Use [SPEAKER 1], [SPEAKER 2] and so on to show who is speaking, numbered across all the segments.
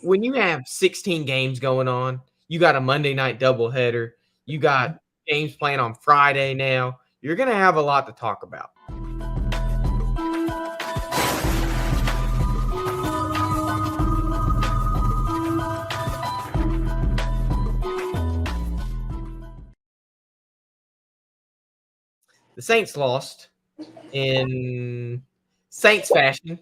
[SPEAKER 1] when you have 16 games going on, you got a Monday night doubleheader, you got games playing on Friday now, you're going to have a lot to talk about. The Saints lost in Saints fashion.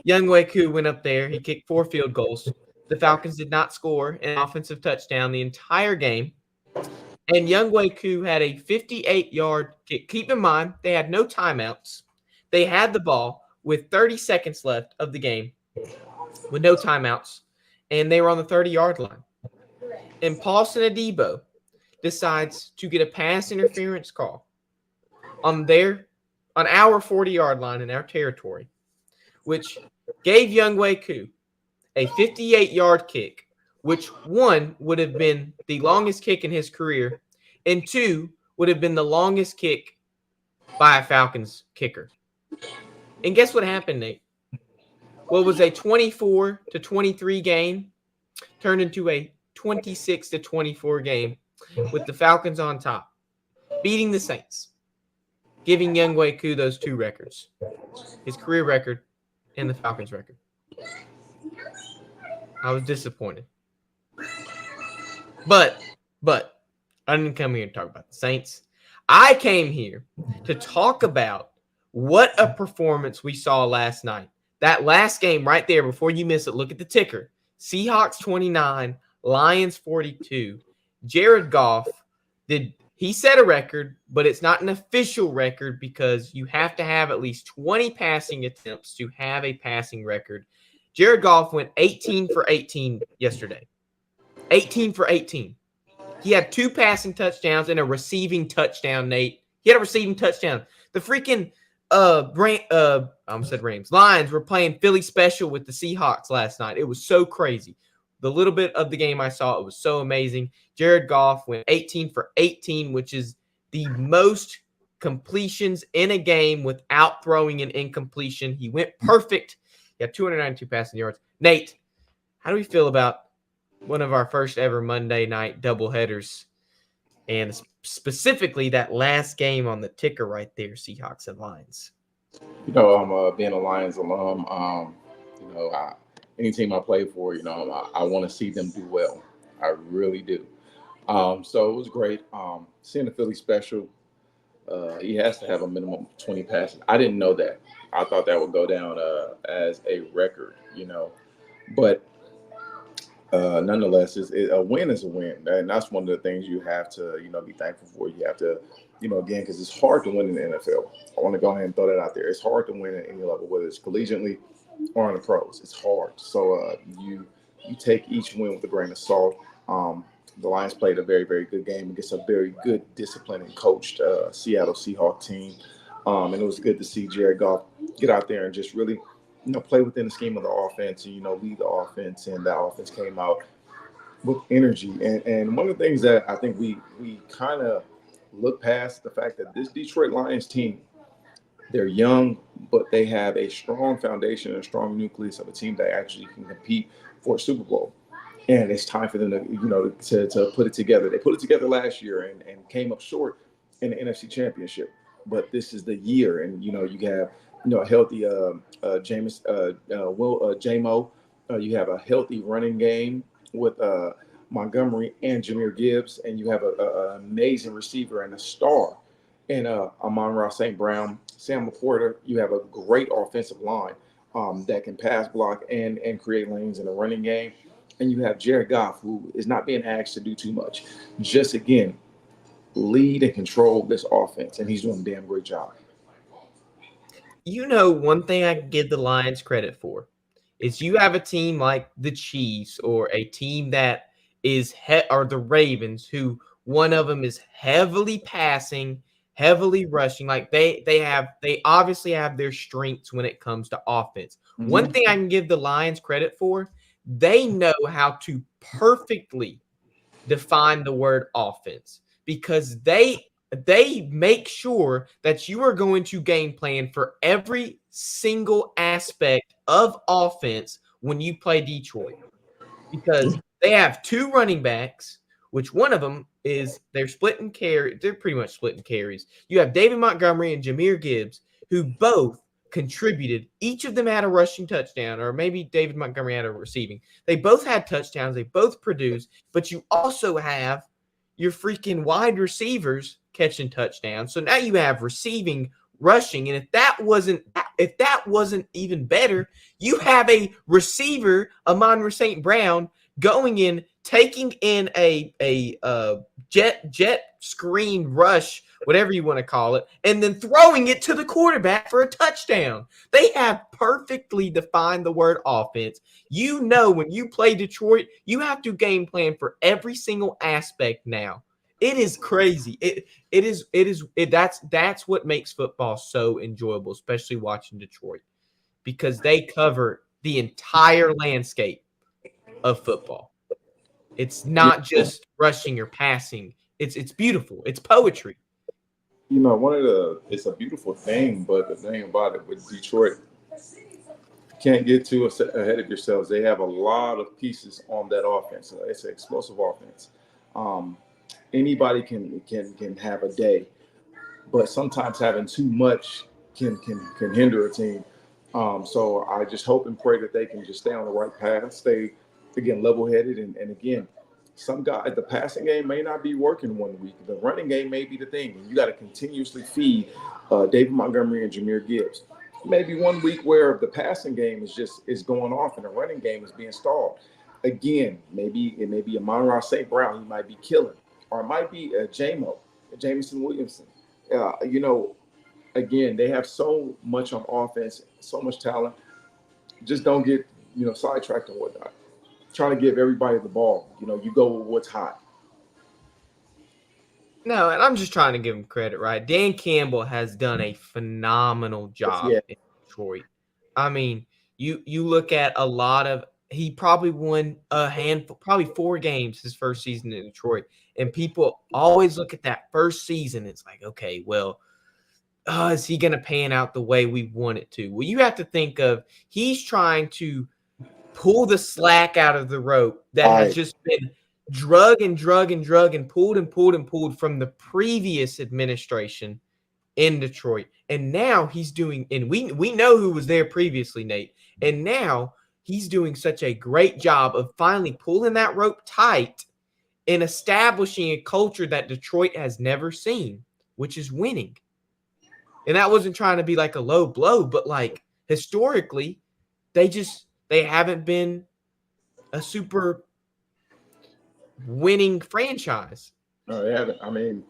[SPEAKER 1] Younghoe Koo went up there. He kicked 4 field goals. The Falcons did not score an offensive touchdown the entire game. And Younghoe Koo had a 58-yard kick. Keep in mind, they had no timeouts. They had the ball with 30 seconds left of the game with no timeouts, and they were on the 30-yard line. And Paulson Adebo decides to get a pass interference call on our 40-yard line in our territory, which gave Younghoe Koo a 58-yard kick, which one would have been the longest kick in his career, and two would have been the longest kick by a Falcons kicker. And guess what happened, Nate? What was a 24-23 game turned into a 26-24 game with the Falcons on top, beating the Saints, giving Younghoe Koo those 2 records, his career record and the Falcons record. I was disappointed. But I didn't come here to talk about the Saints. I came here to talk about what a performance we saw last night. That last game right there, before you miss it, look at the ticker. Seahawks 29, Lions 42. Jared Goff he set a record, but it's not an official record because you have to have at least 20 passing attempts to have a passing record. Jared Goff went 18 for 18 yesterday. 18 for 18. He had 2 passing touchdowns and a receiving touchdown, Nate. He had a receiving touchdown. The freaking Lions were playing Philly special with the Seahawks last night. It was so crazy. The little bit of the game I saw, it was so amazing. Jared Goff went 18 for 18, which is the most completions in a game without throwing an incompletion. He went perfect. He had 292 passing yards. Nate, how do we feel about one of our first ever Monday night doubleheaders, and specifically that last game on the ticker right there, Seahawks and Lions?
[SPEAKER 2] I'm being a Lions alum. Any team I play for, I want to see them do well. I really do. So it was great. Seeing the Philly special, he has to have a minimum of 20 passes. I didn't know that. I thought that would go down as a record, But nonetheless, a win is a win. And that's one of the things you have to, be thankful for. You have to, again, because it's hard to win in the NFL. I want to go ahead and throw that out there. It's hard to win at any level, whether it's collegiately or in the pros. It's hard. So you take each win with a grain of salt. The Lions played a very, very good game against a very good, disciplined and coached Seattle Seahawks team. And it was good to see Jared Goff get out there and just really, play within the scheme of the offense and, lead the offense. And that offense came out with energy. And one of the things that I think we kind of look past the fact that this Detroit Lions team, they're young, but they have a strong foundation and a strong nucleus of a team that actually can compete for a Super Bowl. And it's time for them to put it together. They put it together last year and came up short in the NFC Championship. But this is the year, and you have a healthy J-Mo. You have a healthy running game with Montgomery and Jahmyr Gibbs, and you have an amazing receiver and a star in Amon-Ra St. Brown, Sam Laporta. You have a great offensive line that can pass block and create lanes in the running game. And you have Jared Goff, who is not being asked to do too much. Just, again, lead and control this offense, and he's doing a damn great job.
[SPEAKER 1] One thing I can give the Lions credit for is you have a team like the Chiefs or a team that is or the Ravens, who one of them is heavily passing, heavily rushing. Like they obviously have their strengths when it comes to offense. Mm-hmm. One thing I can give the Lions credit for, they know how to perfectly define the word offense, because they make sure that you are going to game plan for every single aspect of offense when you play Detroit. because they have two running backs, which one of them is they're splitting carry. They're pretty much splitting carries. You have David Montgomery and Jahmyr Gibbs, who both contributed. Each of them had a rushing touchdown, or maybe David Montgomery had a receiving. They both had touchdowns. They both produced, but you also have your freaking wide receivers catching touchdowns. So now you have receiving, rushing, and if that wasn't even better, you have a receiver, Amon-Ra St. Brown, going in, taking in a jet screen rush, whatever you want to call it, and then throwing it to the quarterback for a touchdown. They have perfectly defined the word offense. You know, when you play Detroit, you have to game plan for every single aspect now. It is crazy. That's what makes football so enjoyable, especially watching Detroit, because they cover the entire landscape of football. It's not just rushing or passing. It's beautiful. It's poetry.
[SPEAKER 2] You know, it's a beautiful thing, but the thing about it with Detroit, you can't get too ahead of yourselves. They have a lot of pieces on that offense. It's an explosive offense. Anybody can have a day, but sometimes having too much can hinder a team. So I just hope and pray that they can just stay on the right path, stay again level-headed, and again, some guys, the passing game may not be working one week. The running game may be the thing, and you got to continuously feed David Montgomery and Jahmyr Gibbs. Maybe one week where the passing game is going off and the running game is being stalled. Again, maybe it may be Amon-Ra St. Brown. He might be killing, or it might be Jameson Williamson. You know, again, they have so much on offense, so much talent. Just don't get sidetracked and whatnot. Trying to give everybody the ball. You go with what's hot.
[SPEAKER 1] No, and I'm just trying to give him credit, right? Dan Campbell has done a phenomenal job in Detroit. I mean, you look at a lot of he probably won a handful, probably 4 games his first season in Detroit. And people always look at that first season. It's like, okay, well, is he going to pan out the way we want it to? Well, you have to think of he's trying to pull the slack out of the rope that has just been drug and pulled from the previous administration in Detroit. And now he's doing, and we know who was there previously, Nate. And now he's doing such a great job of finally pulling that rope tight and establishing a culture that Detroit has never seen, which is winning. And that wasn't trying to be like a low blow, but like historically, they haven't been a super winning franchise.
[SPEAKER 2] No, they haven't. I mean,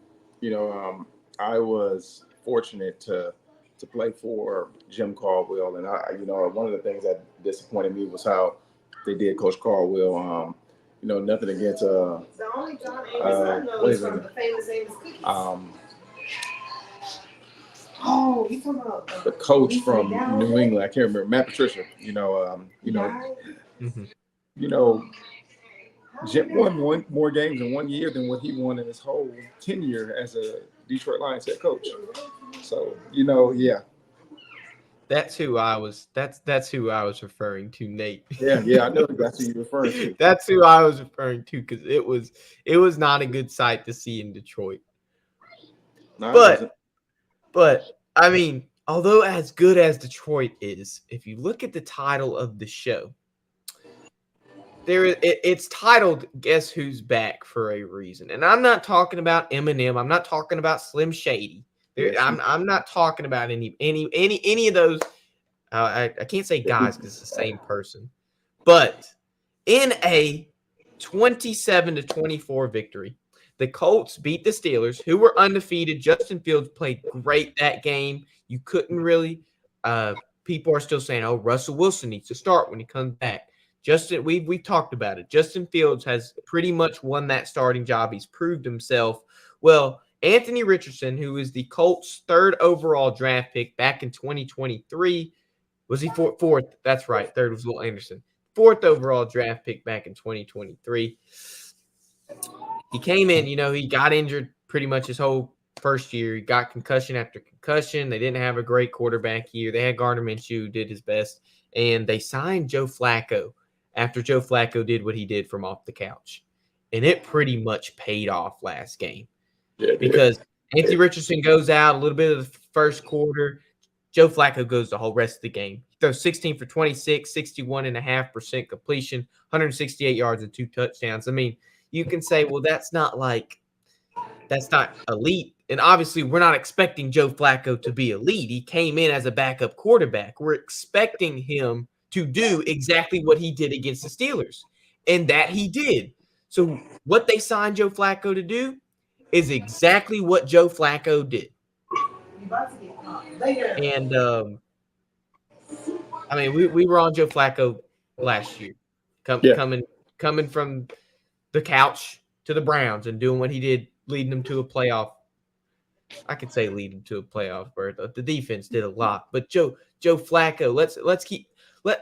[SPEAKER 2] I was fortunate to play for Jim Caldwell, and one of the things that disappointed me was how they did Coach Caldwell. Nothing against
[SPEAKER 3] the only John what is from the famous Cookies. You talking about
[SPEAKER 2] the coach from New England? I can't remember, Matt Patricia. Jim won more games in 1 year than what he won in his whole tenure as a Detroit Lions head coach. So yeah.
[SPEAKER 1] That's who I was referring to, Nate.
[SPEAKER 2] Yeah, I know that's who you're referring to.
[SPEAKER 1] That's who I was referring to, because it was not a good sight to see in Detroit. No, but I mean, although as good as Detroit is, if you look at the title of the show, it's titled "Guess Who's Back" for a reason, and I'm not talking about Eminem. I'm not talking about Slim Shady. I'm not talking about any of those. I can't say guys because it's the same person, but in a 27-24 victory, the Colts beat the Steelers, who were undefeated. Justin Fields played great that game. You couldn't really. People are still saying, "Oh, Russell Wilson needs to start when he comes back." We talked about it. Justin Fields has pretty much won that starting job. He's proved himself. Well, Anthony Richardson, who is the Colts' 3rd overall draft pick back in 2023, was he fourth? That's right. 3rd was Will Anderson. 4th overall draft pick back in 2023. He came in, he got injured pretty much his whole first year. He got concussion after concussion. They didn't have a great quarterback year. They had Gardner Minshew, who did his best, and they signed Joe Flacco after Joe Flacco did what he did from off the couch. And it pretty much paid off last game because Anthony Richardson goes out a little bit of the first quarter. Joe Flacco goes the whole rest of the game. He throws 16 for 26, 61.5% completion, 168 yards and 2 touchdowns. I mean, you can say, well, that's not elite. And obviously, we're not expecting Joe Flacco to be elite. He came in as a backup quarterback. We're expecting him to do exactly what he did against the Steelers, and that he did. So what they signed Joe Flacco to do is exactly what Joe Flacco did. And, I mean, we were on Joe Flacco last year, coming from the couch to the Browns and doing what he did, leading them to a playoff. I could say leading to a playoff berth. The defense did a lot, but Joe Flacco.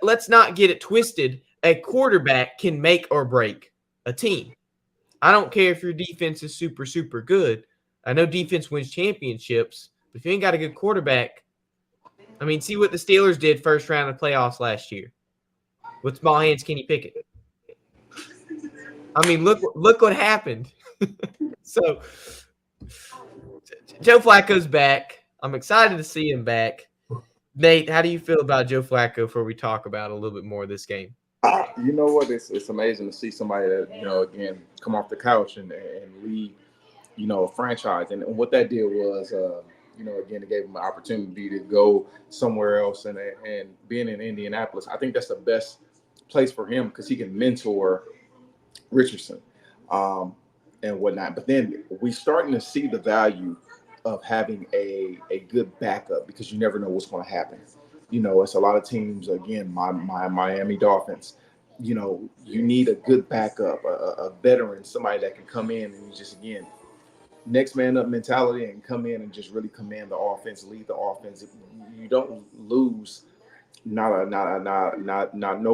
[SPEAKER 1] Let's not get it twisted. A quarterback can make or break a team. I don't care if your defense is super, super good. I know defense wins championships, but if you ain't got a good quarterback, I mean, see what the Steelers did first round of playoffs last year. With small hands, Kenny Pickett. I mean, look what happened. So Joe Flacco's back. I'm excited to see him back. Nate, how do you feel about Joe Flacco before we talk about a little bit more of this game?
[SPEAKER 2] You know what? It's amazing to see somebody that, again, come off the couch and lead, a franchise. And what that did was, again, it gave him an opportunity to go somewhere else. And being in Indianapolis, I think that's the best place for him because he can mentor Richardson and whatnot. But then we're starting to see the value of having a good backup because you never know what's going to happen. It's a lot of teams, again, my Miami Dolphins, you need a good backup, a veteran, somebody that can come in and just, again, next man up mentality and come in and just really command the offense, lead the offense. You don't lose, no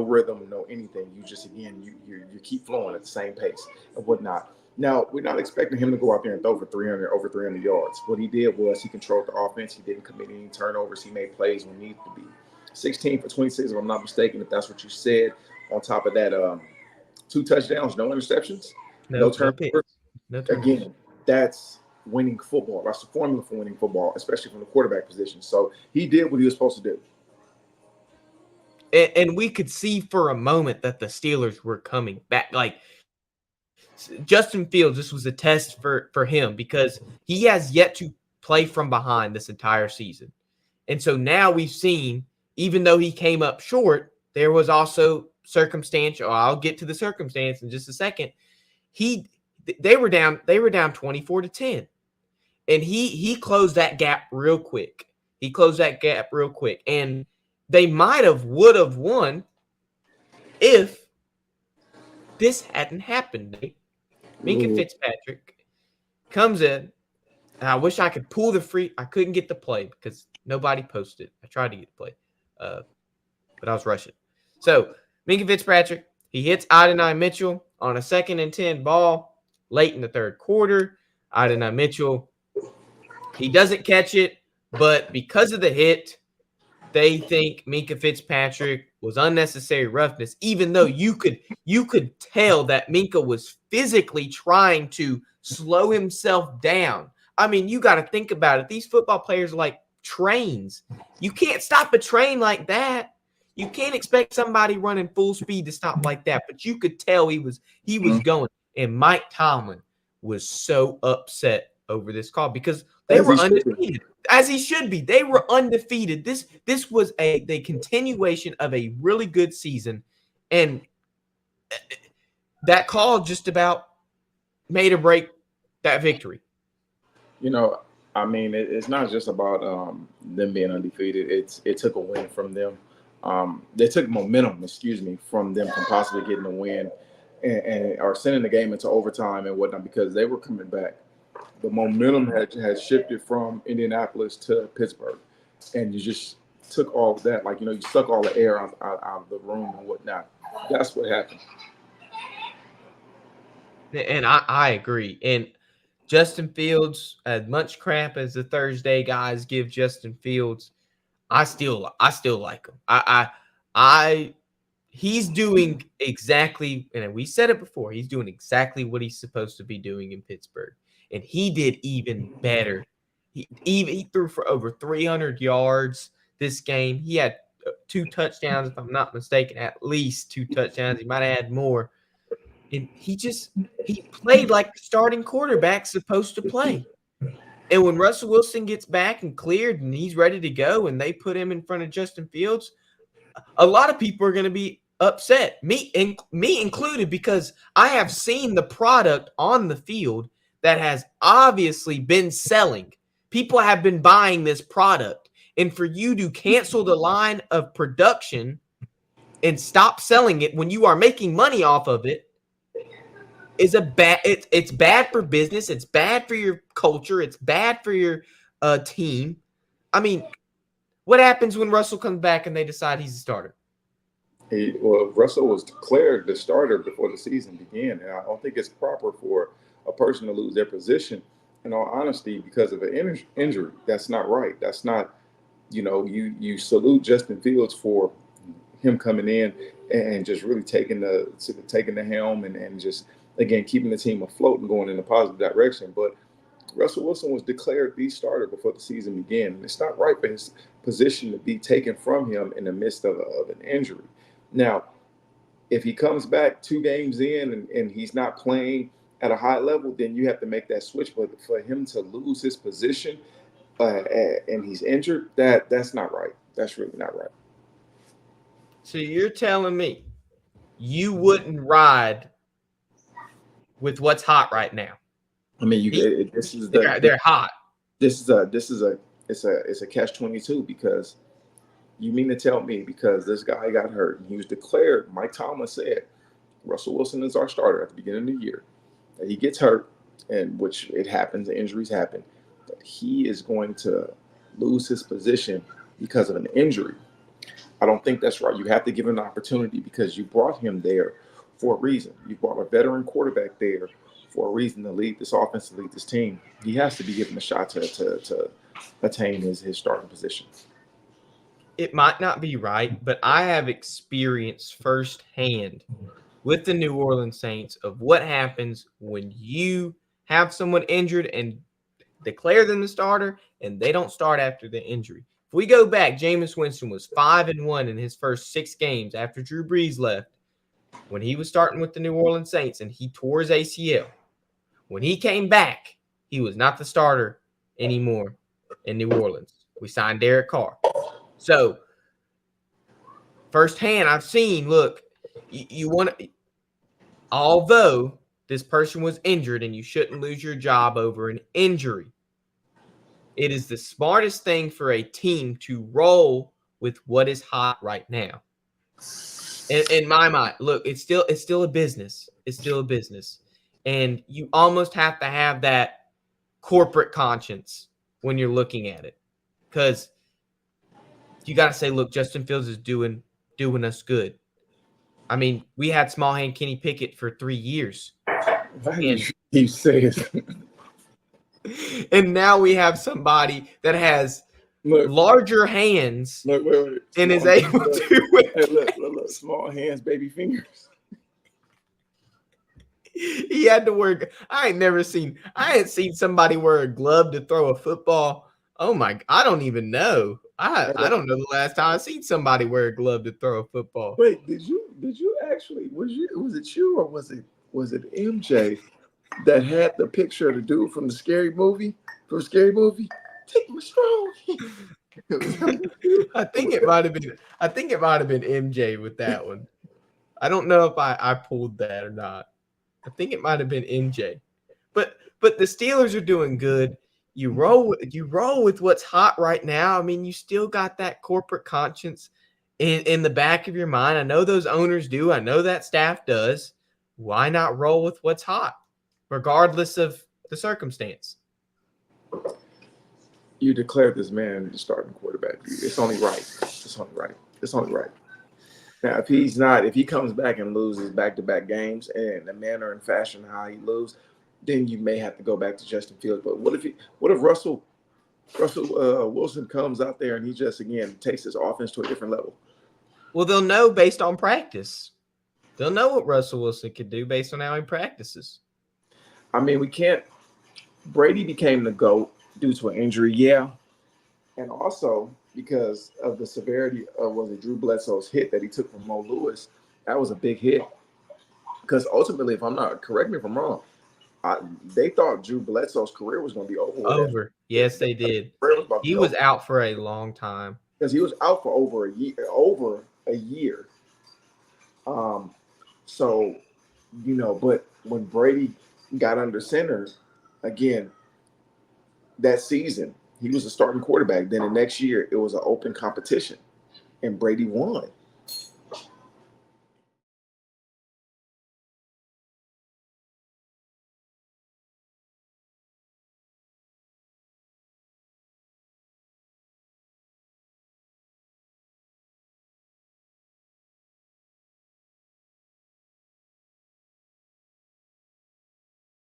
[SPEAKER 2] rhythm, no anything. You just, again, you keep flowing at the same pace and whatnot. Now, we're not expecting him to go out there and throw for over 300 yards. What he did was he controlled the offense. He didn't commit any turnovers. He made plays when needed to be. 16 for 26, if I'm not mistaken, if that's what you said. On top of that, 2 touchdowns, no interceptions, no turnovers. Again, that's winning football. That's the formula for winning football, especially from the quarterback position. So he did what he was supposed to do.
[SPEAKER 1] And we could see for a moment that the Steelers were coming back. Like, Justin Fields, this was a test for him because he has yet to play from behind this entire season. And so now we've seen, even though he came up short, there was also circumstantial. I'll get to the circumstance in just a second. They were down 24-10. And he closed that gap real quick. And they would have won if this hadn't happened. Minkah Fitzpatrick comes in, and I wish I could pull the free. I couldn't get the play because nobody posted. I tried to get the play, but I was rushing. So Minkah Fitzpatrick, he hits Adonai Mitchell on a 2nd and 10 ball late in the third quarter. Adonai Mitchell, he doesn't catch it, but because of the hit, they think Minkah Fitzpatrick was unnecessary roughness, even though you could tell that Minkah was physically trying to slow himself down. I mean, you got to think about it. These football players are like trains. You can't stop a train like that. You can't expect somebody running full speed to stop like that. But you could tell he was going. And Mike Tomlin was so upset over this call because they were undefeated. As he should be. They were undefeated. This was the continuation of a really good season. And that call just about made or break that victory.
[SPEAKER 2] I mean, it's not just about them being undefeated. It took a win from them. They took momentum, from them from possibly getting a win and are sending the game into overtime and whatnot because they were coming back. The momentum had shifted from Indianapolis to Pittsburgh, and you just took all of that, you suck all the air out of the room and whatnot. That's what happened.
[SPEAKER 1] And I agree. And Justin Fields, as much crap as the Thursday guys give Justin Fields, I still like him. he's doing exactly, and we said it before, he's doing exactly what he's supposed to be doing in Pittsburgh. And he did even better. He threw for over 300 yards this game. He had 2 touchdowns, if I'm not mistaken, at least 2 touchdowns. He might have had more. And he played like the starting quarterback's supposed to play. And when Russell Wilson gets back and cleared and he's ready to go and they put him in front of Justin Fields, a lot of people are going to be upset, me included, because I have seen the product on the field that has obviously been selling. People have been buying this product. And for you to cancel the line of production and stop selling it when you are making money off of it is it's bad for business. It's bad for your culture. It's bad for your team. I mean, what happens when Russell comes back and they decide he's a starter?
[SPEAKER 2] Russell was declared the starter before the season began, and I don't think it's proper for a person to lose their position. In all honesty, because of an injury, that's not right. That's not, you salute Justin Fields for him coming in and just really taking the helm and just again keeping the team afloat and going in a positive direction. But Russell Wilson was declared the starter before the season began, and it's not right for his position to be taken from him in the midst of an injury. Now, if he comes back 2 games in and he's not playing at a high level, then you have to make that switch. But for him to lose his position and he's injured, that's not right. That's really not right.
[SPEAKER 1] So you're telling me you wouldn't ride with what's hot right now?
[SPEAKER 2] I mean,
[SPEAKER 1] they're hot.
[SPEAKER 2] It's a catch-22 because you mean to tell me because this guy got hurt and he was declared, Mike Thomas said, Russell Wilson is our starter at the beginning of the year. That he gets hurt, and which it happens, injuries happen, that he is going to lose his position because of an injury. I don't think that's right. You have to give him an opportunity because you brought him there for a reason. You brought a veteran quarterback there for a reason to lead this offense, to lead this team. He has to be given a shot to attain his starting position.
[SPEAKER 1] It might not be right, but I have experience firsthand with the New Orleans Saints of what happens when you have someone injured and declare them the starter and they don't start after the injury. If we go back, Jameis Winston was 5-1 in his first 6 games after Drew Brees left when he was starting with the New Orleans Saints and he tore his ACL. When he came back, he was not the starter anymore in New Orleans. We signed Derek Carr. So, firsthand, I've seen, look, you want to, although this person was injured and you shouldn't lose your job over an injury, it is the smartest thing for a team to roll with what is hot right now. In my mind, look, it's still a business. It's still a business. And you almost have to have that corporate conscience when you're looking at it. Because you got to say, look, Justin Fields is doing us good. I mean, we had small hand Kenny Pickett for 3 years.
[SPEAKER 2] He says,
[SPEAKER 1] and now we have somebody that has larger hands and is able to.
[SPEAKER 2] Look, small hands, baby fingers.
[SPEAKER 1] He had to work. I ain't seen somebody wear a glove to throw a football. Oh my! I don't even know. I don't know the last time I seen somebody wear a glove to throw a football.
[SPEAKER 2] Wait, did you actually? Was it you or was it MJ that had the picture of the dude from the Scary Movie? Take my strong.
[SPEAKER 1] I think it might have been MJ with that one. I don't know if I pulled that or not. I think it might have been MJ. But the Steelers are doing good. You roll with what's hot right now. I mean, you still got that corporate conscience in the back of your mind. I know those owners do. I know that staff does. Why not roll with what's hot, regardless of the circumstance?
[SPEAKER 2] You declared this man the starting quarterback. It's only right. Now, if he comes back and loses back-to-back games and the manner and fashion how he loses, then you may have to go back to Justin Fields. But what if Russell Wilson comes out there and he just again takes his offense to a different level?
[SPEAKER 1] Well, they'll know based on practice. They'll know what Russell Wilson could do based on how he practices.
[SPEAKER 2] I mean, we can't. Brady became the GOAT due to an injury, yeah, and also because of the severity of was it Drew Bledsoe's hit that he took from Mo Lewis. That was a big hit because ultimately, if I'm not correct me if I'm wrong, they thought Drew Bledsoe's career was going to be over with that.
[SPEAKER 1] Over. Yes, they did. He was out for a long time
[SPEAKER 2] because he was out for over a year. Over a year. So, but when Brady got under center again that season, he was a starting quarterback. Then the next year, it was an open competition, and Brady won.